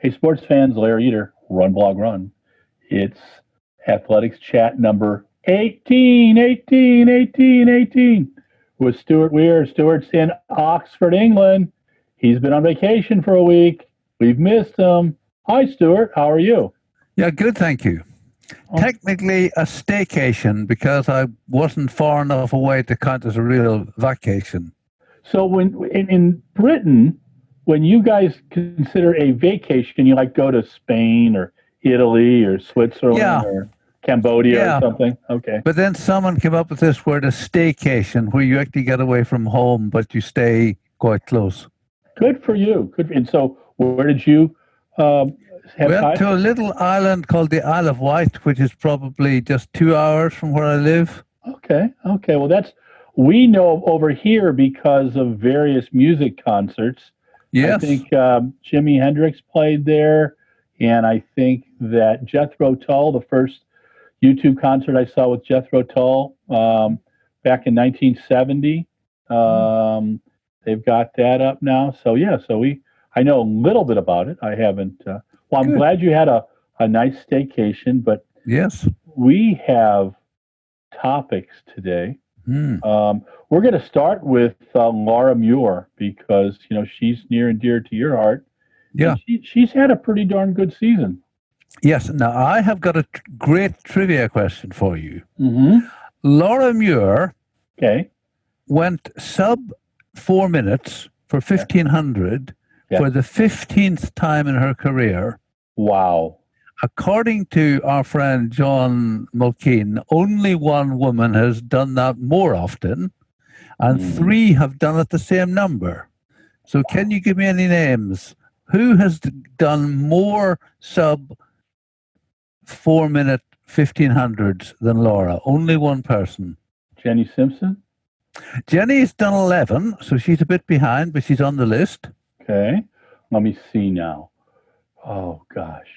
Hey, sports fans, Larry Eater, Run Blog Run. It's Athletics Chat number 18, 18, 18, 18 with Stuart Weir. Stuart's in Oxford, England. He's been on vacation for a week. We've missed him. Hi, Stuart. How are you? Yeah, good, thank you. Technically a staycation because I wasn't far enough away to count as a real vacation. So when in Britain, when you guys consider a vacation, you like go to Spain or Italy or Switzerland or Cambodia or something? Okay. But then someone came up with this word, a staycation, where you actually get away from home, but you stay quite close. Good for you. Good. And so where did you have Went time? to a little island called the Isle of Wight, which is probably just 2 hours from where I live. Okay. Okay. Well, we know over here because of various music concerts. Yes. I think Jimi Hendrix played there, and I think that Jethro Tull, the first YouTube concert I saw with Jethro Tull back in 1970, they've got that up now. So yeah, I know a little bit about it. I haven't. Well, I'm glad you had a nice staycation, but yes, we have topics today. We're going to start with Laura Muir because she's near and dear to your heart. Yeah, she's had a pretty darn good season. Yes. Now I have got a great trivia question for you. Mm-hmm. Laura Muir, went sub 4 minutes for 1500 for the 15th time in her career. Wow. According to our friend John Mulkeen, only one woman has done that more often, and 3 have done it the same number. So can you give me any names? Who has done more sub 4 minute 1500s than Laura? Only one person. Jenny Simpson? Jenny's done 11, so she's a bit behind, but she's on the list. Okay. Let me see now. Oh, gosh.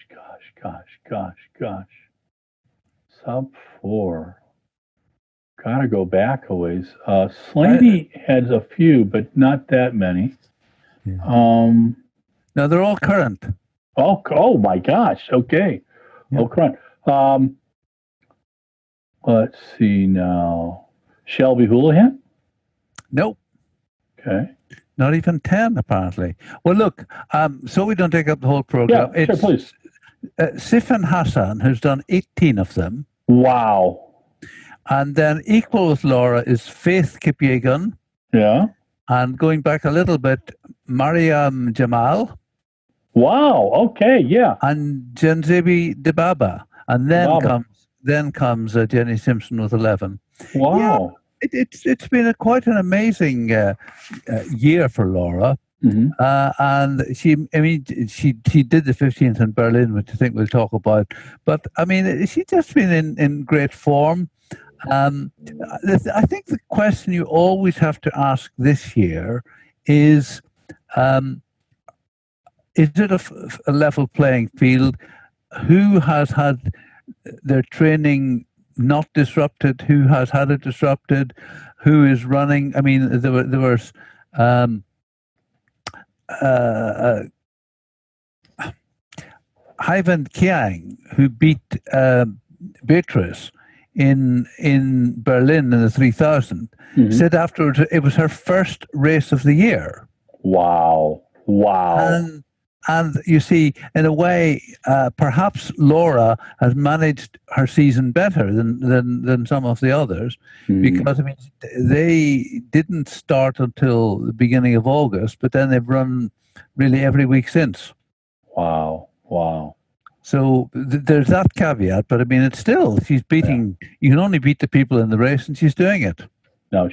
Sub 4. Gotta go back a ways. Slaney has a few, but not that many. Yeah. No, they're all current. Oh my gosh. Okay. Yeah. Oh, current. Let's see now. Shelby Houlihan? Nope. Okay. Not even 10, apparently. Well, look, so we don't take up the whole program. Yeah, sure, please. Sifan Hassan, who's done 18 of them. Wow. And then equal with Laura is Faith Kipyegon. Yeah. And going back a little bit, Mariam Jamal. Wow. Okay. Yeah. And Genzebi Dibaba. And then comes Jenny Simpson with 11. Wow. Yeah, it's been quite an amazing year for Laura. Mm-hmm. And she did the 15th in Berlin, which I think we'll talk about. But I mean, she's just been in great form. I think the question you always have to ask this year is it a level playing field? Who has had their training not disrupted? Who has had it disrupted? Who is running? I mean, there was Hyven Kiang, who beat Beatrice in Berlin in the 3000, said afterwards it was her first race of the year. Wow. And you see, in a way, perhaps Laura has managed her season better than some of the others, because I mean, they didn't start until the beginning of August, but then they've run really every week since. Wow. So there's that caveat, but I mean, it's still, she's beating, you can only beat the people in the race, and she's doing it. No,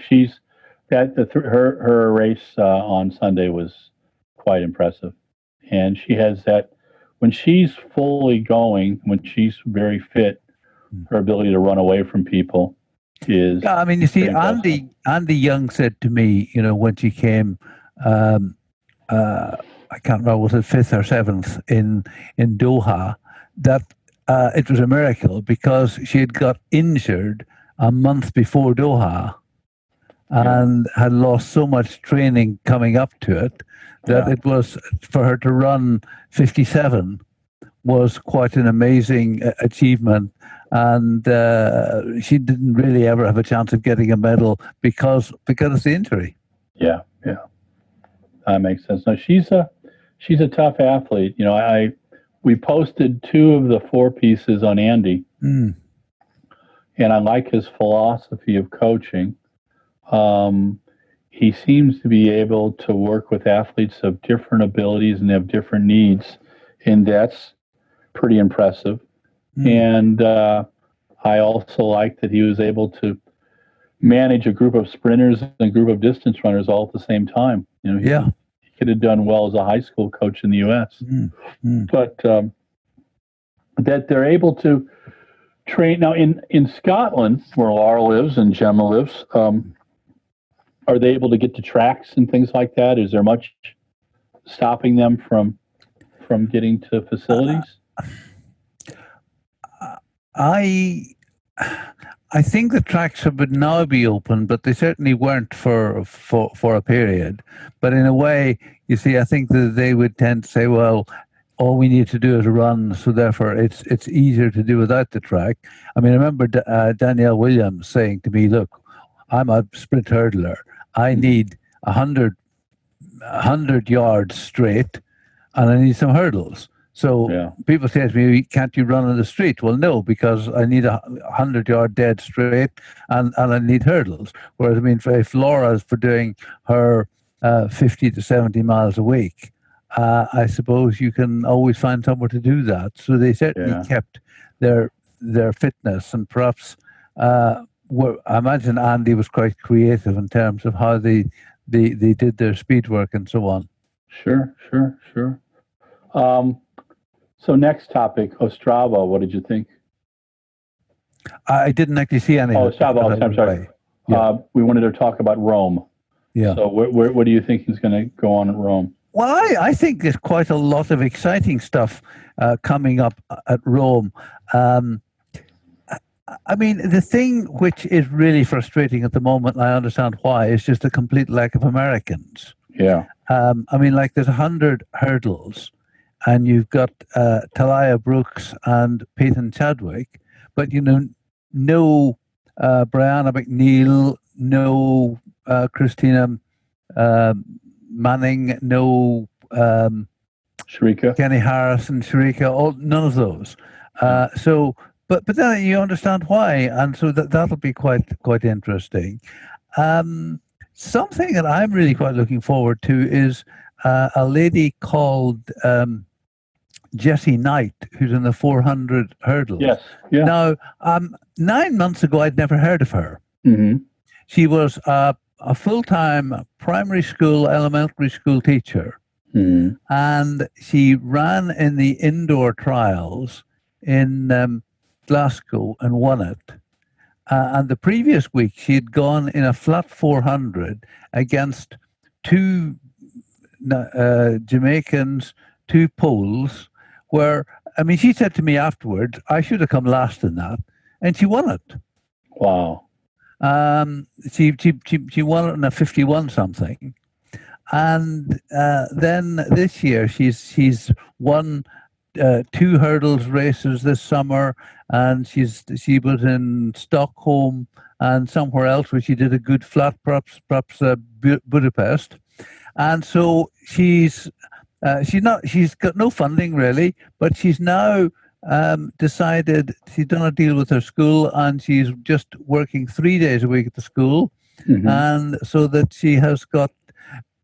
her race on Sunday was quite impressive. And she has that, when she's fully going, when she's very fit, her ability to run away from people is. Yeah, I mean, you see, Andy Young said to me, when she came, I can't remember, was it 5th or 7th in Doha, that it was a miracle because she had got injured a month before Doha. and had lost so much training coming up to it that it was, for her to run 57 was quite an amazing achievement. And she didn't really ever have a chance of getting a medal because of the injury. Yeah, that makes sense. No, she's a tough athlete. You know, we posted 2 of the 4 pieces on Andy, and I like his philosophy of coaching. He seems to be able to work with athletes of different abilities and have different needs, and that's pretty impressive. And I also like that he was able to manage a group of sprinters and a group of distance runners all at the same time. You know, he could have done well as a high school coach in the U.S. But that they're able to train now in Scotland, where Laura lives and Gemma lives. Are they able to get to tracks and things like that? Is there much stopping them from getting to facilities? I think the tracks would now be open, but they certainly weren't for a period. But in a way, you see, I think that they would tend to say, well, all we need to do is run, so therefore it's easier to do without the track. I mean, I remember Danielle Williams saying to me, look, I'm a sprint hurdler. I need 100 yards straight, and I need some hurdles. So people say to me, can't you run on the street? Well, no, because I need a 100-yard dead straight and I need hurdles. Whereas, I mean, if Laura's for doing her 50 to 70 miles a week, I suppose you can always find somewhere to do that. So they certainly kept their fitness, and perhaps I imagine Andy was quite creative in terms of how they did their speed work and so on. Sure. So next topic, Ostrava. What did you think? I didn't actually see any. Ostrava. I'm sorry. Yeah. We wanted to talk about Rome. Yeah. So what do you think is going to go on at Rome? Well, I think there's quite a lot of exciting stuff coming up at Rome. I mean, the thing which is really frustrating at the moment, and I understand why, is just a complete lack of Americans. Yeah. I mean, like there's 100 hurdles, and you've got Talia Brooks and Peyton Chadwick, but no Brianna McNeil, no Christina Manning, no Sharika, Kenny Harris and Sharika, none of those. But then you understand why, and so that'll be quite interesting. Something that I'm really quite looking forward to is a lady called Jessie Knight, who's in the 400 hurdles. Yes. Yeah. Now, 9 months ago, I'd never heard of her. Mm-hmm. She was a full-time primary school, elementary school teacher, and she ran in the indoor trials in Glasgow and won it. And the previous week, she had gone in a flat 400 against 2 Jamaicans, 2 Poles, where, I mean, she said to me afterwards, I should have come last in that, and she won it. Wow. She won it in a 51 something, and then this year she's won 2 hurdles races this summer, and she was in Stockholm and somewhere else where she did a good flat, perhaps Budapest, and so she's got no funding really, but she's now decided, she's done a deal with her school, and she's just working 3 days a week at the school, and so that she has got.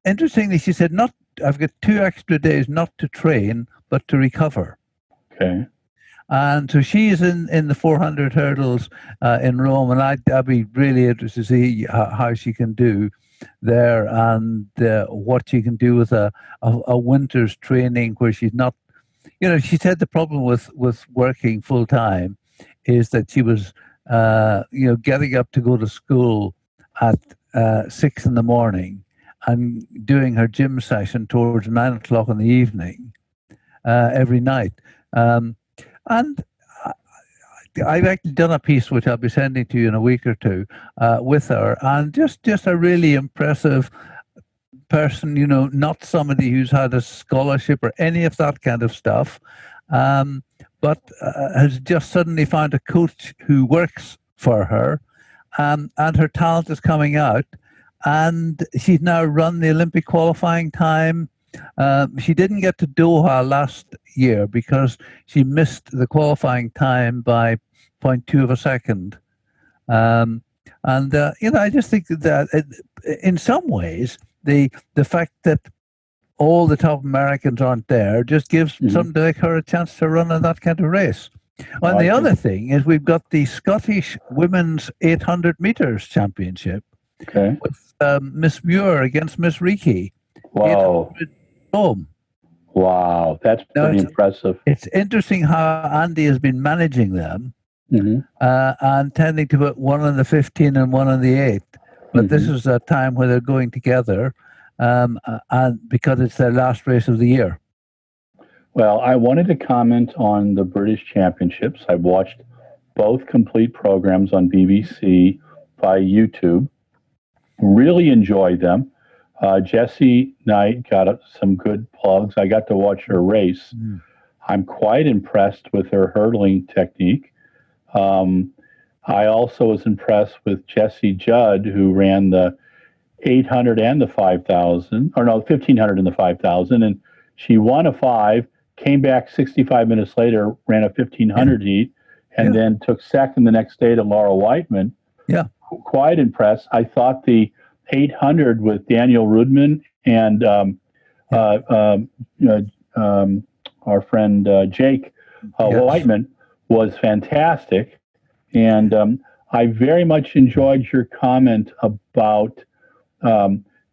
Interestingly, she said, I've got 2 extra days not to train, but to recover. Okay. And so she is in the 400 hurdles in Rome, and I'd be really interested to see how she can do there, and what she can do with a winter's training where she's not, she said the problem with working full time is that she was, getting up to go to school at 6 a.m. and doing her gym session towards 9 o'clock in the evening every night. And I've actually done a piece which I'll be sending to you in a week or two with her, and just a really impressive person, not somebody who's had a scholarship or any of that kind of stuff, but has just suddenly found a coach who works for her, and her talent is coming out, and she's now run the Olympic qualifying time. She didn't get to Doha last year because she missed the qualifying time by 0.2 of a second. And I just think that in some ways, the fact that all the top Americans aren't there just gives somebody like her a chance to run in that kind of race. And the other thing is we've got the Scottish Women's 800 meters championship with Miss Muir against Miss Riki. Wow. Home. Wow, that's pretty impressive. It's interesting how Andy has been managing them and tending to put one on the 15 and one on the 8. But this is a time where they're going together, and because it's their last race of the year. Well, I wanted to comment on the British Championships. I've watched both complete programs on BBC by YouTube. Really enjoyed them. Jessie Knight got some good plugs. I got to watch her race. I'm quite impressed with her hurdling technique. I also was impressed with Jessie Judd, who ran the 800 and the 5,000, or no, 1,500 and the 5,000, and she won a 5, came back 65 minutes later, ran a 1,500 heat, and then took second the next day to Laura Whiteman. Yeah. Quite impressed. I thought the 800 with Daniel Rudman and our friend Jake Whiteman was fantastic. And I very much enjoyed your comment about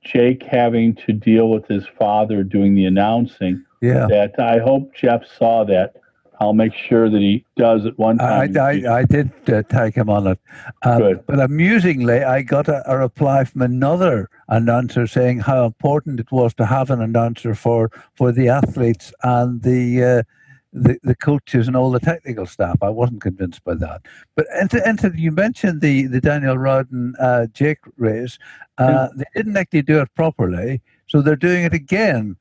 Jake having to deal with his father doing the announcing. Yeah. That I hope Jeff saw that. I'll make sure that he does at one time. I did tag him on it. Good. But amusingly, I got a reply from another announcer saying how important it was to have an announcer for the athletes and the coaches and all the technical staff. I wasn't convinced by that. But you mentioned the Daniel Rowden Jake race. They didn't actually do it properly, so they're doing it again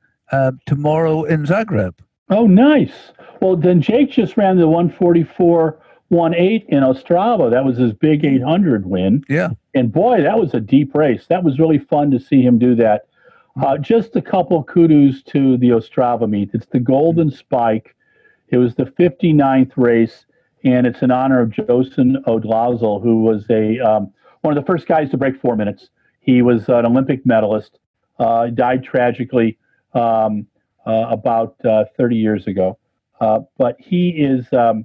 tomorrow in Zagreb. Oh, nice. Well, then Jake just ran the 144.18 in Ostrava. That was his big 800 win. Yeah. And boy, that was a deep race. That was really fun to see him do that. Just a couple kudos to the Ostrava meet. It's the Golden Spike. It was the 59th race, and it's in honor of Josen Odlazel, who was one of the first guys to break 4 minutes. He was an Olympic medalist. Died tragically about 30 years ago. But he is, the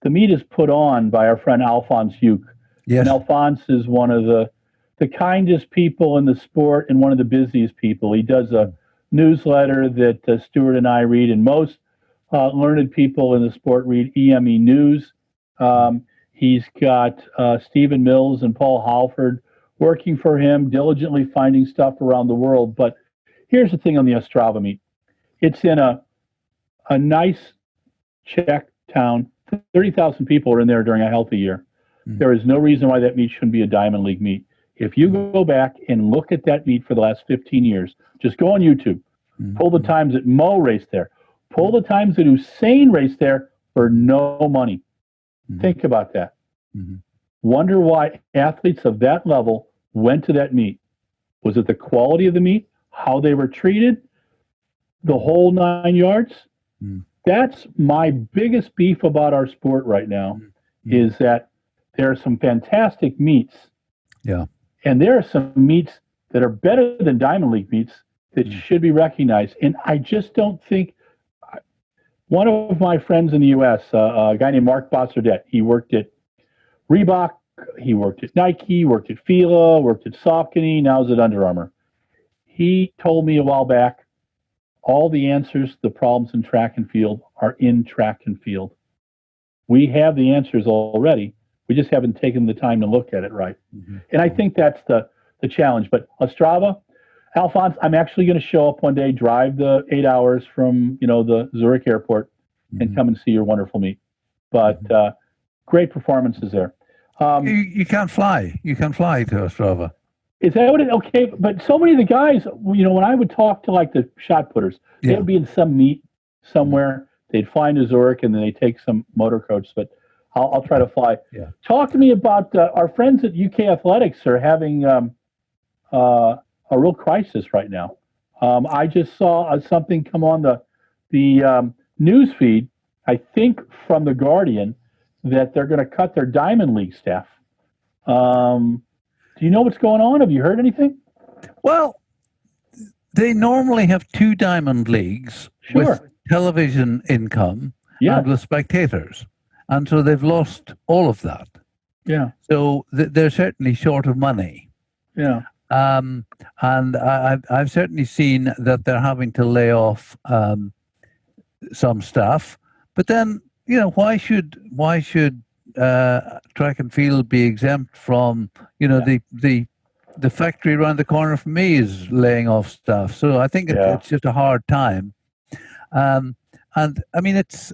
meet is put on by our friend Alphonse Uke. Yes. And Alphonse is one of the kindest people in the sport and one of the busiest people. He does a newsletter that Stuart and I read, and most learned people in the sport read EME News. He's got Stephen Mills and Paul Halford working for him, diligently finding stuff around the world. But here's the thing on the Ostrava meet. It's in a nice Czech town. 30,000 people are in there during a healthy year. There is no reason why that meet shouldn't be a Diamond League meet. If you go back and look at that meet for the last 15 years, just go on YouTube, pull the times that Mo raced there, pull the times that Usain raced there for no money. Think about that. Wonder why athletes of that level went to that meet. Was it the quality of the meet, how they were treated, the whole 9 yards? That's my biggest beef about our sport right now, is that there are some fantastic meets. Yeah. And there are some meets that are better than Diamond League meets that should be recognized. And I just don't think, one of my friends in the U.S., a guy named Mark Bosserdette, he worked at Reebok, he worked at Nike, worked at Fila, worked at Saucony, now he's at Under Armour. He told me a while back, all the answers to the problems in track and field are in track and field. We have the answers already. We just haven't taken the time to look at it right. And I think that's the challenge. But Ostrava, Alphonse, I'm actually going to show up one day, drive the 8 hours from the Zurich airport and come and see your wonderful meet. But great performances there. You can't fly. You can fly to Ostrava. Is that what it? Okay, but so many of the guys, when I would talk to like the shot putters, Yeah. they'd be in some meet somewhere. They'd fly into Zurich and then they take some motor coach. But I'll try to fly. Yeah. Talk to me about our friends at UK Athletics are having a real crisis right now. I just saw something come on the news feed, I think from the Guardian, that they're going to cut their Diamond League staff. Do you know what's going on? Have you heard anything? Well, they normally have 2 Diamond Leagues with television income and with spectators. And so they've lost all of that. Yeah. So they're certainly short of money. Yeah. And I've certainly seen that they're having to lay off some staff. But then, why should track and field be exempt from, the factory around the corner from me is laying off staff. So I think it's just a hard time. And I mean, it's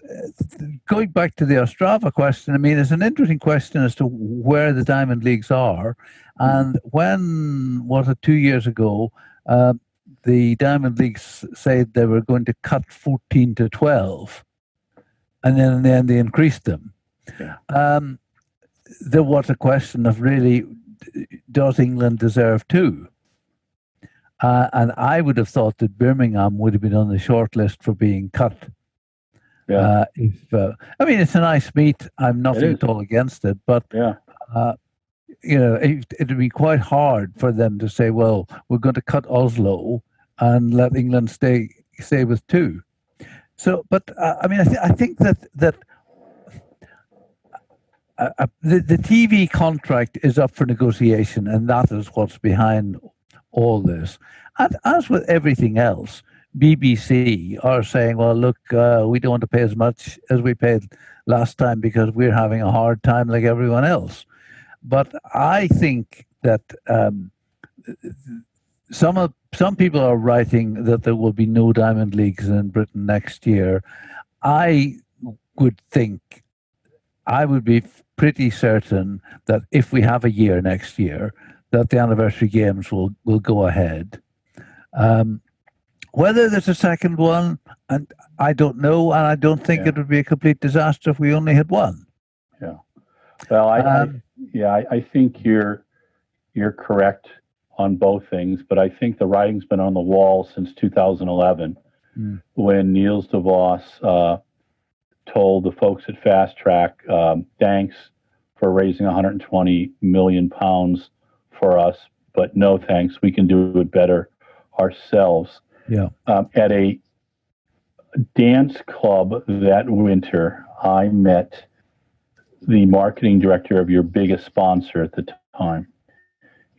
going back to the Ostrava question. I mean, it's an interesting question as to where the Diamond Leagues are. And when, was it 2 years ago, the Diamond Leagues said they were going to cut 14 to 12. And then in the end, they increased them. Yeah. There was a question of really, does England deserve 2? And I would have thought that Birmingham would have been on the short lip for being cut. Yeah. I mean, it's a nice meet. I'm nothing at all against it, but it would be quite hard for them to say, "Well, we're going to cut Oslo and let England stay with 2." So, but I mean, I think that the TV contract is up for negotiation, and that is what's behind all this. And as with everything else, BBC are saying, well, look, we don't want to pay as much as we paid last time because we're having a hard time like everyone else. But I think that some people are writing that there will be no Diamond Leagues in Britain next year. I would be pretty certain that if we have a year next year, that the anniversary games will go ahead. Whether there's a second one, and I don't know, and I don't think it would be a complete disaster if we only had one. Yeah. Well, I think you're correct on both things, but I think the writing's been on the wall since 2011, when Niels de Vos told the folks at Fast Track, thanks for raising 120 million pounds for us, but no thanks, we can do it better ourselves. Yeah. At a dance club that winter, I met the marketing director of your biggest sponsor at the time.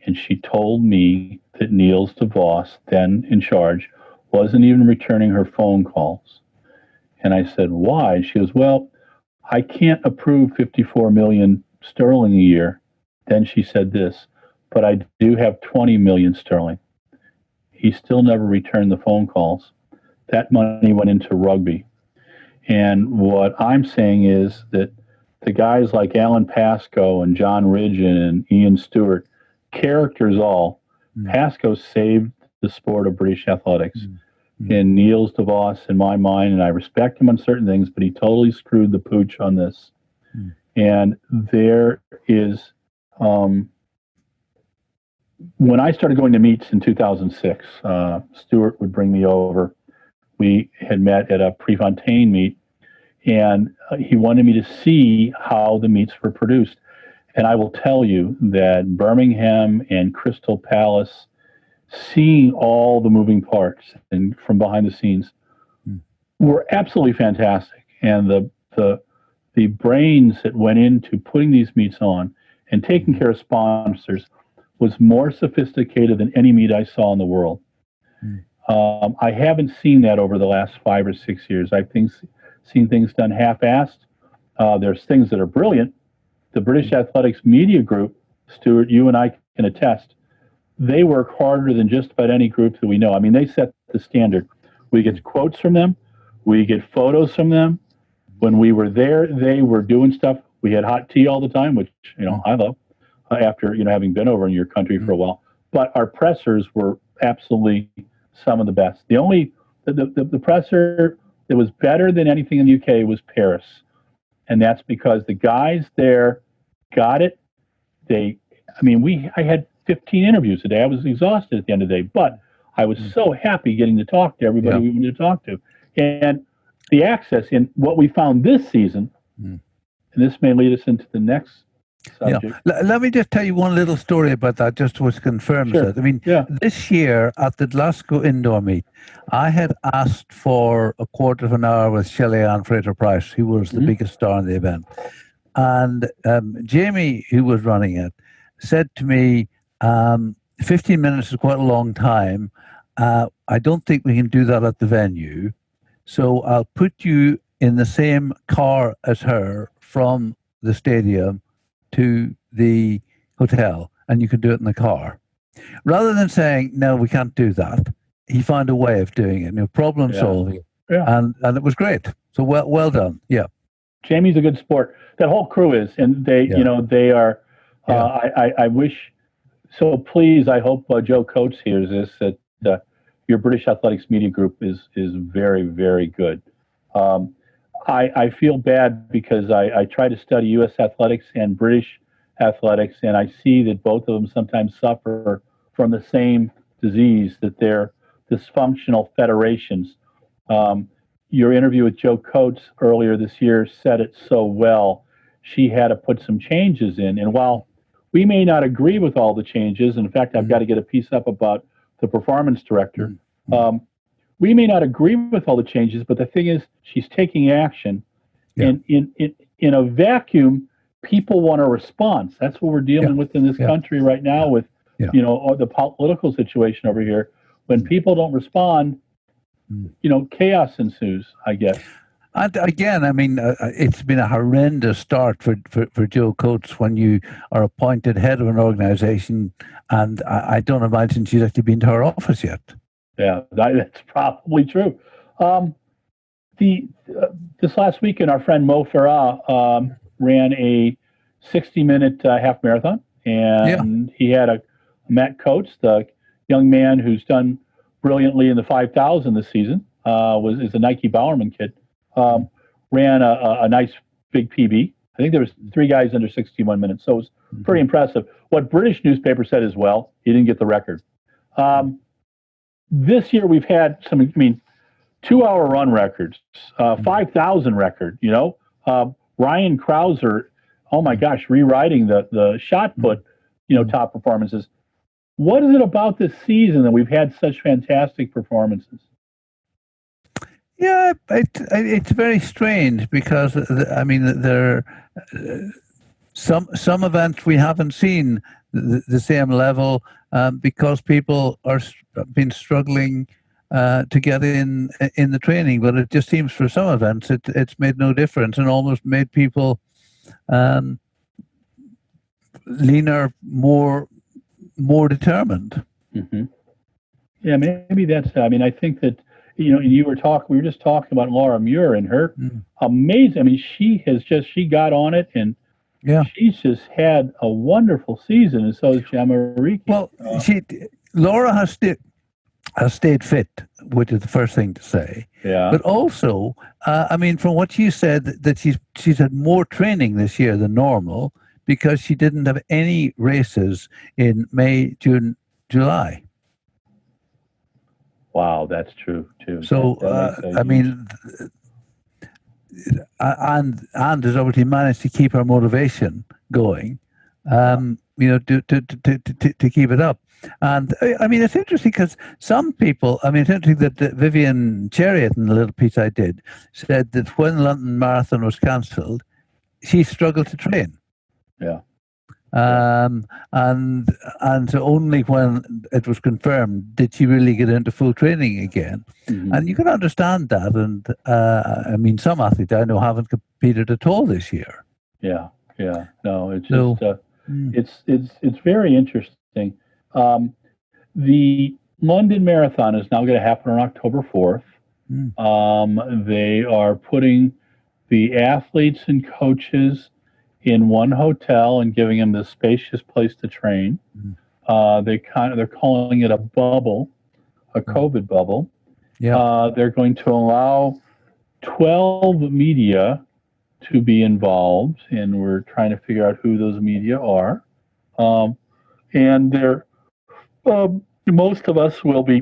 And she told me that Niels de Vos, then in charge, wasn't even returning her phone calls. And I said, why? She goes, well, I can't approve 54 million sterling a year. Then she said this, but I do have 20 million sterling. He still never returned the phone calls. That money went into rugby. And what I'm saying is that the guys like Alan Pascoe and John Ridgen and Ian Stewart, characters all, Pascoe saved the sport of British athletics. And Niels de Vos, in my mind, and I respect him on certain things, but he totally screwed the pooch on this. And there is, when I started going to meets in 2006, Stewart would bring me over. We had met at a Prefontaine meet, and he wanted me to see how the meets were produced. And I will tell you that Birmingham and Crystal Palace, seeing all the moving parts and from behind the scenes, were absolutely fantastic. And the brains that went into putting these meets on and taking care of sponsors was more sophisticated than any meet I saw in the world. I haven't seen that over the last 5 or 6 years. I've seen things done half-assed. There's things that are brilliant. The British Athletics Media Group, Stuart, you and I can attest, they work harder than just about any group that we know. I mean, they set the standard. We get quotes from them. We get photos from them. When we were there, they were doing stuff. We had hot tea all the time, which I love. After having been over in your country for a while, but our pressers were absolutely some of the best. The presser that was better than anything in the UK was Paris, and that's because the guys there got it. I had 15 interviews a day. I was exhausted at the end of the day, but I was so happy getting to talk to everybody we wanted to talk to, and the access. And what we found this season, and this may lead us into the next subject. Yeah. Let me just tell you one little story about that, just to confirm that. I mean, this year at the Glasgow Indoor Meet, I had asked for a quarter of an hour with Shelley-Ann Fraser-Price, who was the biggest star in the event. And Jamie, who was running it, said to me, 15 minutes is quite a long time. I don't think we can do that at the venue. So I'll put you in the same car as her from the stadium to the hotel, and you can do it in the car. Rather than saying, no, we can't do that, he found a way of doing it, problem solving. And it was great. So well done. Yeah. Jamie's a good sport. That whole crew is, and they are, I wish, so please, I hope Joe Coates hears this, that your British Athletics Media Group is very, very good. I feel bad because I try to study U.S. athletics and British athletics, and I see that both of them sometimes suffer from the same disease, that they're dysfunctional federations. Your interview with Joe Coates earlier this year said it so well. She had to put some changes in, and while we may not agree with all the changes, in fact, I've got to get a piece up about the performance director. We may not agree with all the changes, but the thing is, she's taking action. And in a vacuum, people want a response. That's what we're dealing with in this country right now with, the political situation over here. When people don't respond, chaos ensues, I guess. And again, it's been a horrendous start for Joe Coates when you are appointed head of an organization, and I don't imagine she's actually been to her office yet. Yeah, that's probably true. This last weekend, our friend Mo Farah ran a 60-minute half marathon, and he had Matt Coates, the young man who's done brilliantly in the 5,000 this season, is a Nike Bowerman kid. Ran a nice big PB. I think there was 3 guys under 61 minutes, so it was pretty impressive. What British newspaper said as well, he didn't get the record. This year we've had some, 2-hour run records, 5,000 record, Ryan Krauser, oh my gosh, rewriting the shot put, top performances. What is it about this season that we've had such fantastic performances? Yeah, it's very strange because there are some events we haven't seen the same level because people are been struggling to get in the training. But it just seems for some events it's made no difference and almost made people leaner, more determined. Mm-hmm. Yeah, maybe that's. I think that. We were just talking about Laura Muir and her amazing. She got on it, and she's just had a wonderful season, and so is Gemma Riki. Well, Laura has stayed fit, which is the first thing to say. Yeah. But also, from what you said, that she's had more training this year than normal because she didn't have any races in May, June, July. Wow, that's true too. So and has obviously managed to keep her motivation going, to keep it up. And it's interesting because some people, it's interesting that Vivian Chariot in the little piece I did said that when London Marathon was cancelled, she struggled to train. Yeah. And so only when it was confirmed did she really get into full training again. Mm-hmm. And you can understand that. And some athletes I know haven't competed at all this year. Yeah. No, it's just it's very interesting. The London Marathon is now going to happen on October 4th. They are putting the athletes and coaches in one hotel and giving them this spacious place to train. They're calling it a bubble, a COVID bubble. Yeah. They're going to allow 12 media to be involved, and we're trying to figure out who those media are. And they're most of us will be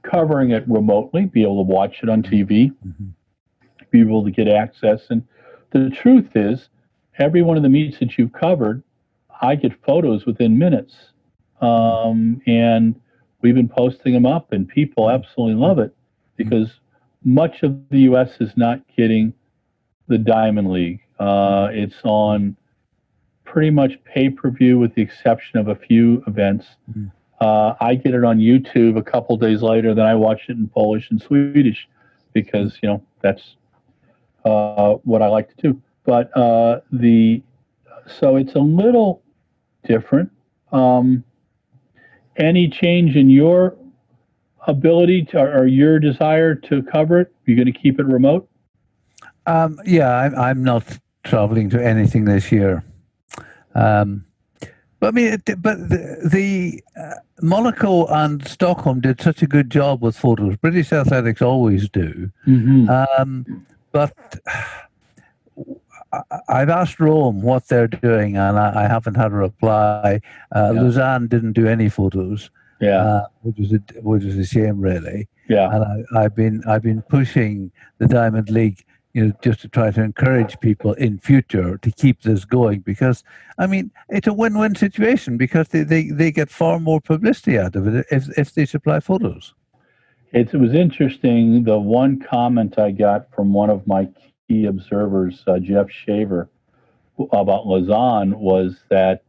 covering it remotely, be able to watch it on TV, be able to get access. And the truth is, every one of the meets that you've covered, I get photos within minutes. And we've been posting them up, and people absolutely love it because much of the U.S. is not getting the Diamond League. It's on pretty much pay-per-view with the exception of a few events. I get it on YouTube a couple days later, then I watch it in Polish and Swedish because, that's what I like to do. But so it's a little different. Any change in your ability or your desire to cover it? You're going to keep it remote? Yeah, I'm not traveling to anything this year. But the Monaco and Stockholm did such a good job with photos. British athletics always do. But I've asked Rome what they're doing, and I haven't had a reply. Lausanne didn't do any photos, which is a shame, really. And I've been pushing the Diamond League, just to try to encourage people in future to keep this going, because it's a win-win situation because they get far more publicity out of it if they supply photos. It was interesting. The one comment I got from one of my key observers, Jeff Shaver, about Lausanne was that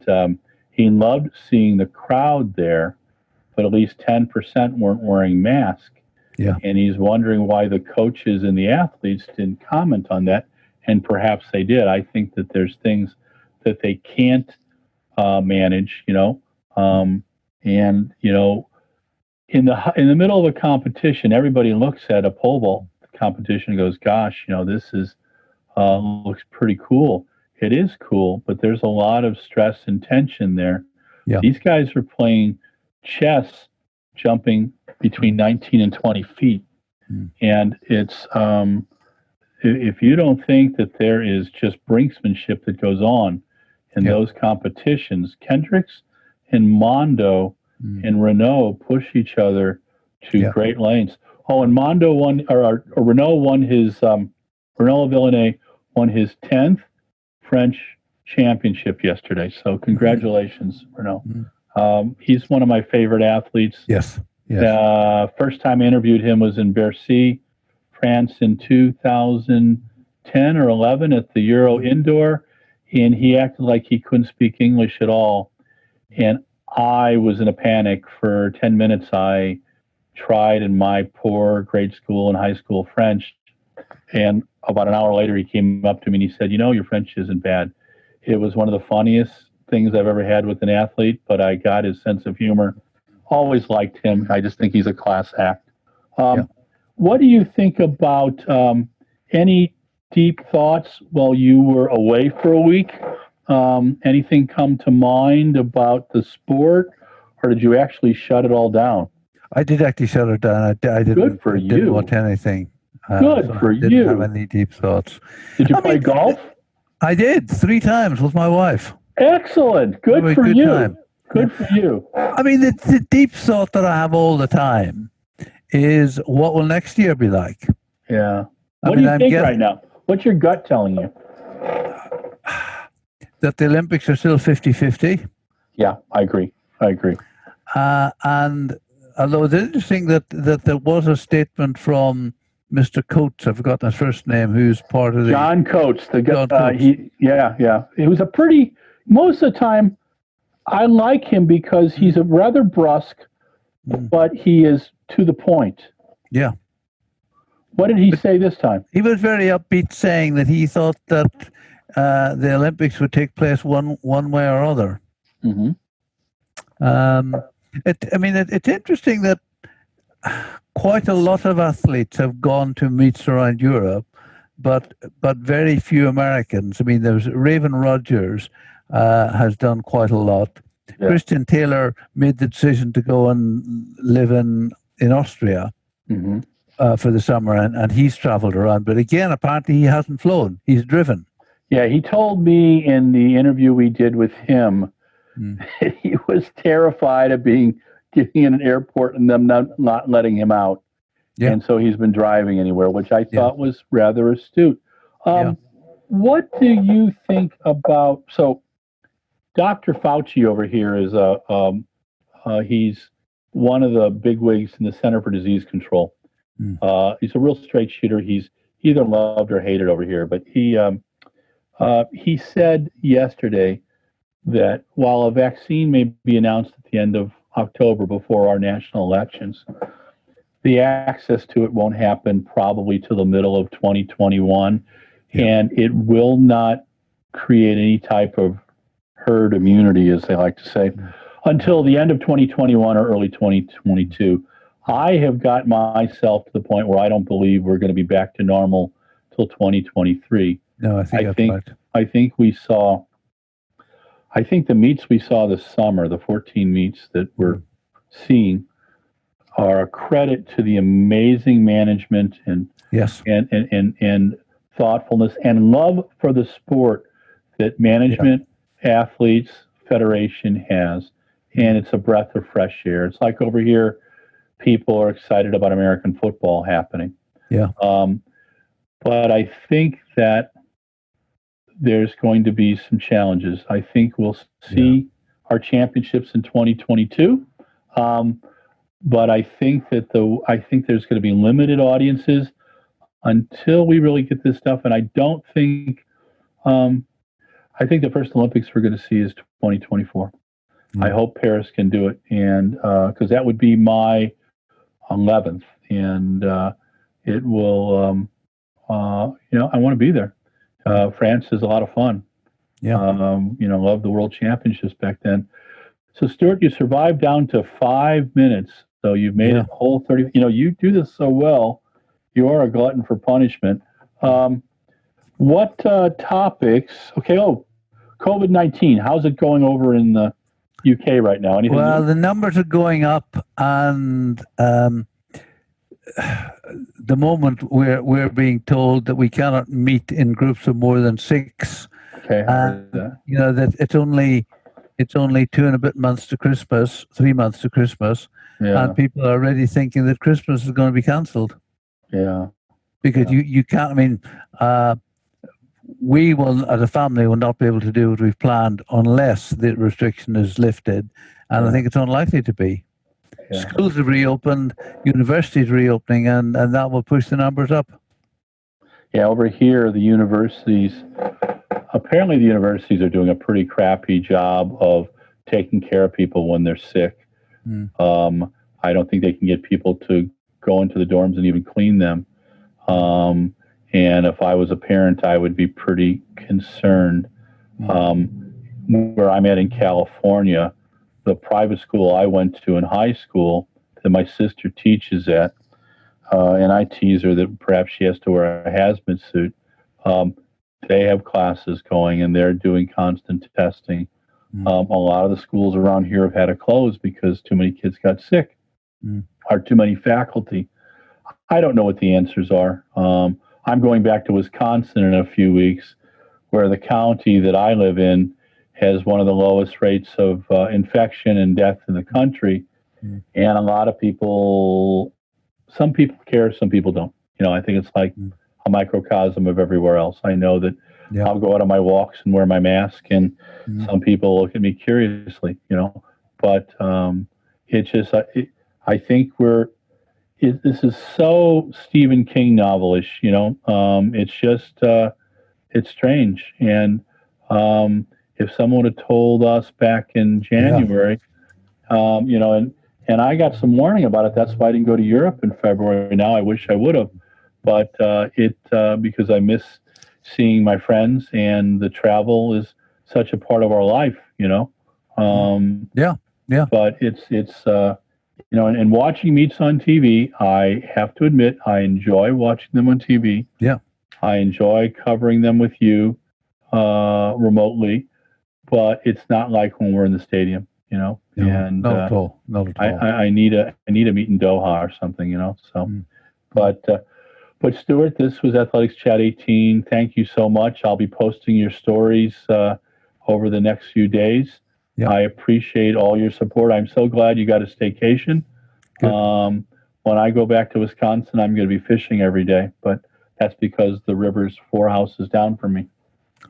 he loved seeing the crowd there, but at least 10% weren't wearing masks. And he's wondering why the coaches and the athletes didn't comment on that, and perhaps they did. I think that there's things that they can't manage, and in the middle of a competition, everybody looks at a pole vault competition and goes, "Gosh, this is looks pretty cool." It is cool, but there's a lot of stress and tension there. These guys are playing chess, jumping between 19 and 20 feet. And it's, if you don't think that there is just brinksmanship that goes on in those competitions, Kendricks and Mondo and Renault push each other to great lengths. Oh, and Mondo won, or Renault won his, Renault Villeneuve won his 10th French championship yesterday. So congratulations, Renault. He's one of my favorite athletes. Yes. First time I interviewed him was in Bercy, France in 2010 or 11 at the Euro Indoor, and he acted like he couldn't speak English at all. And I was in a panic for 10 minutes. I tried in my poor grade school and high school French, and about an hour later he came up to me and he said, "Your French isn't bad." It was one of the funniest things I've ever had with an athlete, but I got his sense of humor. Always liked him. I just think he's a class act. What do you think about any deep thoughts while you were away for a week? Anything come to mind about the sport, or did you actually shut it all down? I did actually shut it down. I didn't. Good for you. Didn't want anything. Good for you. Didn't have any deep thoughts. Did you play golf? I did 3 times with my wife. Excellent. Good for you. Time. Good for you. The deep thought that I have all the time is, what will next year be like? Yeah. What do you think right now? What's your gut telling you? That the Olympics are still 50-50. Yeah, I agree. And although it's interesting that there was a statement from Mr. Coates, I've forgotten his first name, who's part of the... John Coates. John Coates. It was a pretty... Most of the time, I like him because he's a rather brusque, but he is to the point. Yeah. What did he say this time? He was very upbeat, saying that he thought that the Olympics would take place one way or other. It's interesting that quite a lot of athletes have gone to meets around Europe but very few Americans. I mean, there's Raven Rogers has done quite a lot. Yeah. Christian Taylor made the decision to go and live in Austria for the summer, and he's traveled around. But again, apparently he hasn't flown. He's driven. Yeah, he told me in the interview we did with him that he was terrified of getting in an airport and them not letting him out. Yeah. And so he's been driving anywhere, which I thought was rather astute. What do you think about, so Dr. Fauci over here is he's one of the bigwigs in the Center for Disease Control. He's a real straight shooter. He's either loved or hated over here, but he said yesterday that while a vaccine may be announced at the end of October before our national elections, the access to it won't happen probably till the middle of 2021, and it will not create any type of herd immunity, as they like to say, until the end of 2021 or early 2022. I have got myself to the point where I don't believe we're going to be back to normal till 2023. No, I think that's right. I think the meets we saw this summer, the 14 meets that we're seeing, are a credit to the amazing management and thoughtfulness and love for the sport that management, athletes, federation has. And it's a breath of fresh air. It's like over here, people are excited about American football happening. Yeah. But I think that there's going to be some challenges. I think we'll see our championships in 2022. But I think that there's going to be limited audiences until we really get this stuff. And I don't think, I think the first Olympics we're going to see is 2024. I hope Paris can do it, and because that would be my 11th, and it will. I want to be there. France is a lot of fun. Yeah. Love the World Championships back then. So Stuart, you survived down to 5 minutes. So you've made it a whole 30. You do this so well. You are a glutton for punishment. What topics? Okay. Oh, COVID-19. How's it going over in the UK right now? Anything well, new? The numbers are going up, and the moment we're being told that we cannot meet in groups of more than 6. Okay. That it's only 2 and a bit months to Christmas, 3 months to Christmas, and people are already thinking that Christmas is going to be cancelled. Yeah. Because you can't. I mean, we will, as a family, will not be able to do what we've planned unless the restriction is lifted, and I think it's unlikely to be. Yeah. Schools have reopened, universities reopening, and that will push the numbers up. Yeah, over here, apparently the universities are doing a pretty crappy job of taking care of people when they're sick. I don't think they can get people to go into the dorms and even clean them. And if I was a parent, I would be pretty concerned. Where I'm at in California, the private school I went to in high school that my sister teaches at, and I tease her that perhaps she has to wear a hazmat suit. They have classes going, and they're doing constant testing. A lot of the schools around here have had to close because too many kids got sick, or too many faculty. I don't know what the answers are. I'm going back to Wisconsin in a few weeks, where the county that I live in has one of the lowest rates of infection and death in the country. And a lot of people, some people care, some people don't. I think it's like a microcosm of everywhere else. I know that I'll go out on my walks and wear my mask, and some people look at me curiously, but it's just, I think this is so Stephen King novelish, it's just, it's strange. And if someone had told us back in January, and I got some warning about it, that's why I didn't go to Europe in February. Now I wish I would have, but because I miss seeing my friends, and the travel is such a part of our life, But it's and watching meets on TV, I have to admit, I enjoy watching them on TV. Yeah. I enjoy covering them with you remotely, but it's not like when we're in the stadium, you know. No, and not at all. Not at all. I need a meet in Doha or something, you know. So, but Stuart, this was Athletics Chat 18. Thank you so much. I'll be posting your stories over the next few days. Yep. I appreciate all your support. I'm so glad you got a staycation. Good. When I go back to Wisconsin, I'm going to be fishing every day, but that's because the river's 4 houses down from me.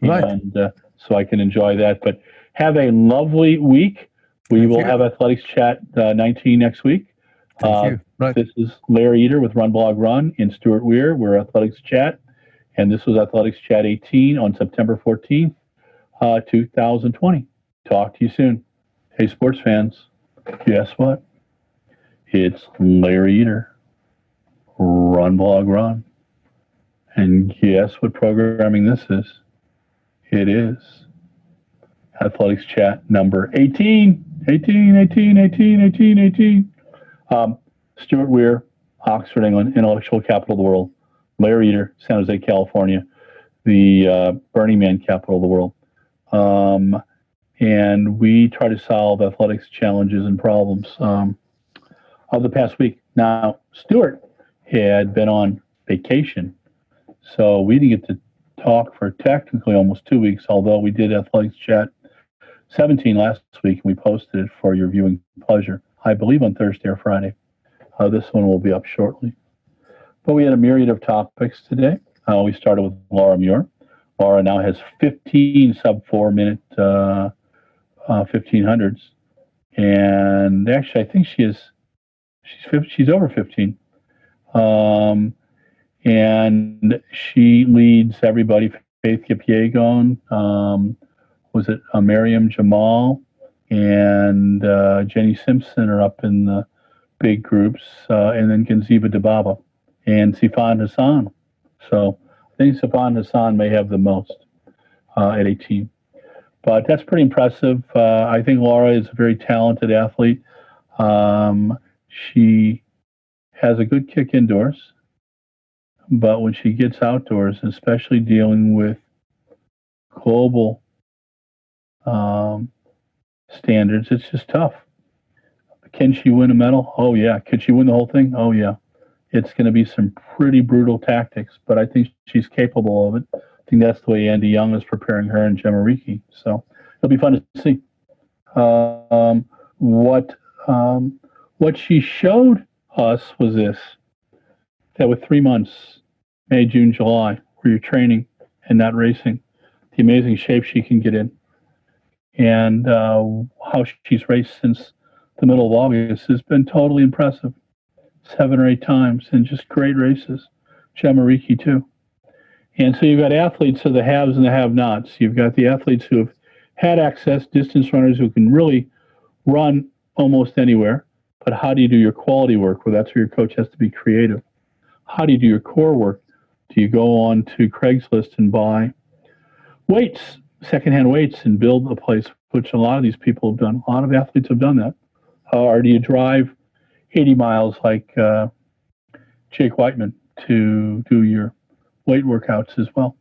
Right. And so I can enjoy that. But have a lovely week. We will have Athletics Chat 19 next week. Thank you. Right. This is Larry Eater with RunBlogRun in Stuart Weir. We're Athletics Chat. And this was Athletics Chat 18 on September 14th, 2020. Talk to you soon. Hey, sports fans, guess what? It's Larry Eater, RunBlogRun. And guess what programming this is? It is Athletics Chat number 18. 18, 18, 18, 18, 18. Stuart Weir, Oxford, England, intellectual capital of the world. Larry Eater, San Jose, California, the Burning Man capital of the world. And we try to solve athletics challenges and problems of the past week. Now, Stuart had been on vacation, so we didn't get to talk for technically almost 2 weeks, although we did Athletics Chat 17 last week, and we posted it for your viewing pleasure, I believe on Thursday or Friday. This one will be up shortly. But we had a myriad of topics today. We started with Laura Muir. Laura now has 15 sub-4-minute 1500s. And actually, I think she's over 15. And she leads everybody. Faith Kipyegon, was it Miriam Jamal and Jenny Simpson are up in the big groups, and then Genziva Dababa and Sifan Hassan. So I think Sifan Hassan may have the most at 18. But that's pretty impressive. I think Laura is a very talented athlete. She has a good kick indoors, but when she gets outdoors, especially dealing with global standards, it's just tough. Can she win a medal? Oh, yeah. Could she win the whole thing? Oh, yeah. It's going to be some pretty brutal tactics, but I think she's capable of it. I think that's the way Andy Young is preparing her and Gemma Ricci. So it'll be fun to see. What she showed us was this, that with 3 months, May, June, July, where you're training and not racing, the amazing shape she can get in, and how she's raced since the middle of August has been totally impressive. 7 or 8 times, and just great races. Gemma Ricci, too. And so you've got athletes of the haves and the have-nots. You've got the athletes who have had access, distance runners who can really run almost anywhere. But how do you do your quality work? Well, that's where your coach has to be creative. How do you do your core work? Do you go on to Craigslist and buy weights, secondhand weights, and build a place, which a lot of these people have done. A lot of athletes have done that. Or do you drive 80 miles like Jake Whiteman to do your weight workouts as well?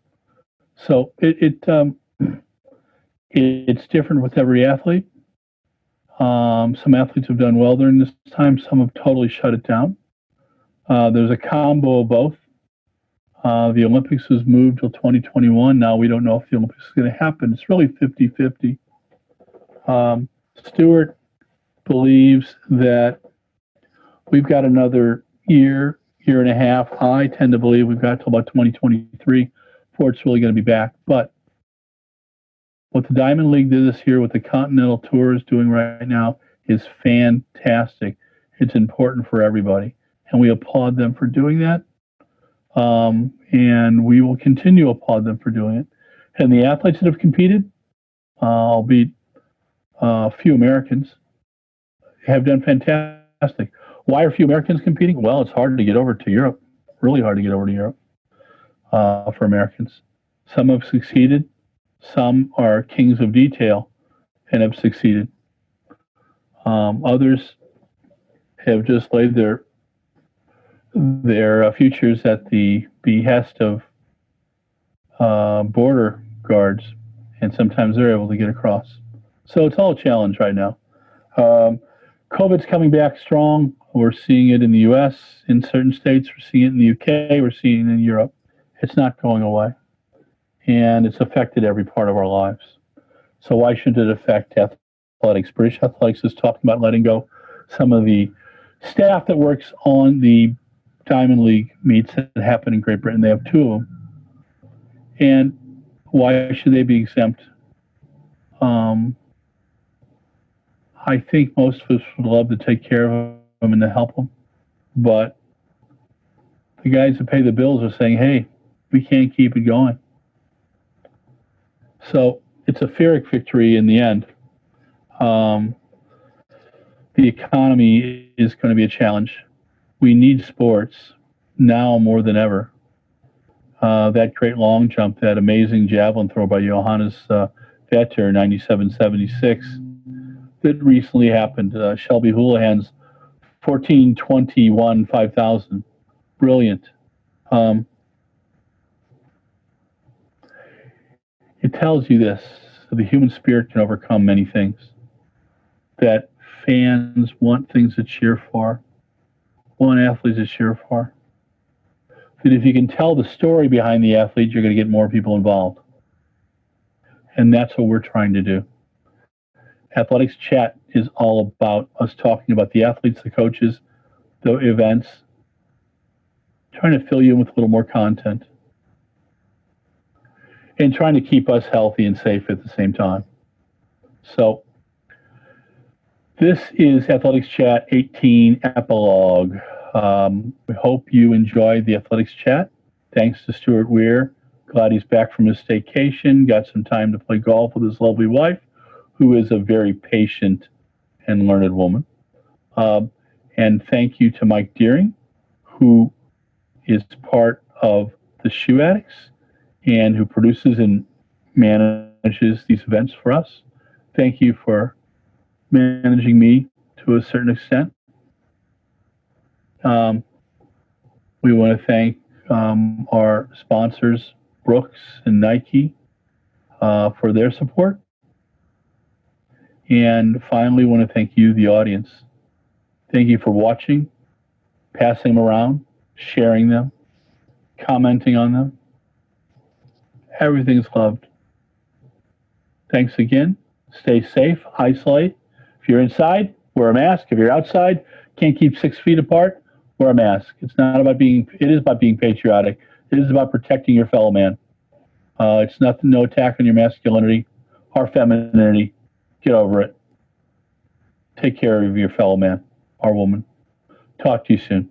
So it's different with every athlete. Some athletes have done well during this time. Some have totally shut it down. There's a combo of both. The Olympics was moved till 2021. Now we don't know if the Olympics is going to happen. It's really 50-50. Stuart believes that we've got another year and a half. I tend to believe we've got till about 2023 before it's really going to be back. But what the Diamond League did this year, what the Continental Tour is doing right now, is fantastic. It's important for everybody, and we applaud them for doing that. And we will continue to applaud them for doing it. And the athletes that have competed, albeit a few Americans, have done fantastic. Why are few Americans competing? Well, it's hard to get over to Europe, really hard to get over to Europe for Americans. Some have succeeded. Some are kings of detail and have succeeded. Others have just laid their futures at the behest of border guards, and sometimes they're able to get across. So it's all a challenge right now. COVID's coming back strong. We're seeing it in the U.S. in certain states. We're seeing it in the U.K. We're seeing it in Europe. It's not going away, and it's affected every part of our lives. So why shouldn't it affect athletics? British Athletics is talking about letting go some of the staff that works on the Diamond League meets that happen in Great Britain. They have 2 of them. And why should they be exempt? I think most of us would love to take care of them and to help them. But the guys that pay the bills are saying, hey, we can't keep it going. So it's a Pyrrhic victory in the end. The economy is going to be a challenge. We need sports now more than ever. That great long jump, that amazing javelin throw by Johannes Vetter, 97.76, that recently happened. Shelby Houlihan's 14.21 5,000. Brilliant. It tells you this: the human spirit can overcome many things. That fans want things to cheer for, want athletes to cheer for. That if you can tell the story behind the athlete, you're going to get more people involved. And that's what we're trying to do. Athletics Chat is all about us talking about the athletes, the coaches, the events, trying to fill you in with a little more content, and trying to keep us healthy and safe at the same time. So this is Athletics Chat 18 Epilogue. We hope you enjoyed the Athletics Chat. Thanks to Stuart Weir. Glad he's back from his staycation, got some time to play golf with his lovely wife, who is a very patient and learned woman. And thank you to Mike Deering, who is part of the Shoe Addicts and who produces and manages these events for us. Thank you for managing me to a certain extent. We want to thank our sponsors, Brooks and Nike, for their support. And finally, we want to thank you, the audience. Thank you for watching, passing them around, sharing them, commenting on them. Everything's loved. Thanks again. Stay safe, isolate. If you're inside, wear a mask. If you're outside, can't keep 6 feet apart, wear a mask. It is about being patriotic. It is about protecting your fellow man. It's nothing, no attack on your masculinity, our femininity. Get over it. Take care of your fellow man, our woman. Talk to you soon.